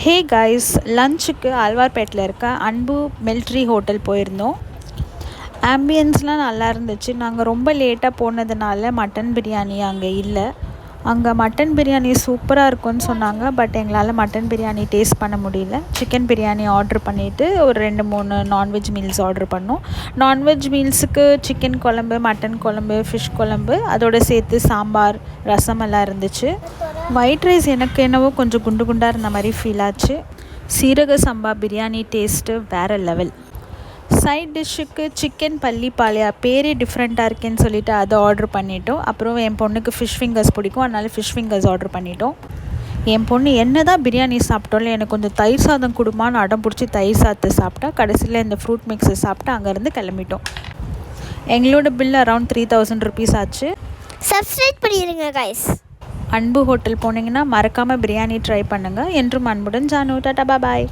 Hey guys, லஞ்சுக்கு ஆழ்வார்பேட்டில் இருக்க அன்பு மிலிட்ரி ஹோட்டல் போயிருந்தோம். ஆம்பியன்ஸ்லாம் நல்லா இருந்துச்சு. நாங்கள் ரொம்ப லேட்டாக போனதுனால மட்டன் பிரியாணி அங்கே இல்லை. அங்கே மட்டன் பிரியாணி சூப்பராக இருக்கும்னு சொன்னாங்க. பட் எங்களால் மட்டன் பிரியாணி டேஸ்ட் பண்ண முடியல. சிக்கன் பிரியாணி ஆர்டர் பண்ணிவிட்டு ஒரு 2-3 நான்வெஜ் மீல்ஸ் ஆர்டர் பண்ணோம். நான்வெஜ் மீல்ஸுக்கு சிக்கன் குழம்பு, மட்டன் குழம்பு, ஃபிஷ் குழம்பு, அதோடு சேர்த்து சாம்பார், ரசம் எல்லாம் இருந்துச்சு. ஒயிட் ரைஸ் எனக்கு என்னவோ கொஞ்சம் குண்டு குண்டாக இருந்த மாதிரி ஃபீல் ஆச்சு. சீரக சம்பா பிரியாணி டேஸ்ட்டு வேறு லெவல். சைட் டிஷ்ஷுக்கு சிக்கன் பள்ளிப்பாளையா, பேரே டிஃப்ரெண்ட்டாக இருக்கேன்னு சொல்லிவிட்டு அதை ஆர்டர் பண்ணிட்டோம். அப்புறம் என் பொண்ணுக்கு ஃபிஷ் ஃபிங்கர்ஸ் பிடிக்கும், அதனால் ஃபிஷ் ஃபிங்கர்ஸ் ஆர்டர் பண்ணிட்டோம். என் பொண்ணு என்ன தான் பிரியாணி சாப்பிட்டோம்ல, எனக்கு கொஞ்சம் தயிர் சாதம் கொடுமான்னு அடம் பிடிச்சி தயிர் சாதத்தை சாப்பிட்டா. கடைசியில் இந்த ஃப்ரூட் மிக்ஸை சாப்பிட்டு அங்கேருந்து கிளம்பிட்டோம். எங்களோட பில் அரௌண்ட் 3000 rupees ஆச்சு. சப்ஸ்கிரைப் பண்ணிடுங்க கைஸ். அன்பு ஹோட்டல் போனீங்கன்னா மறக்காமல் பிரியாணி ட்ரை பண்ணுங்கள். என்றும் அன்புடன் ஜானு. டாடா பாய்.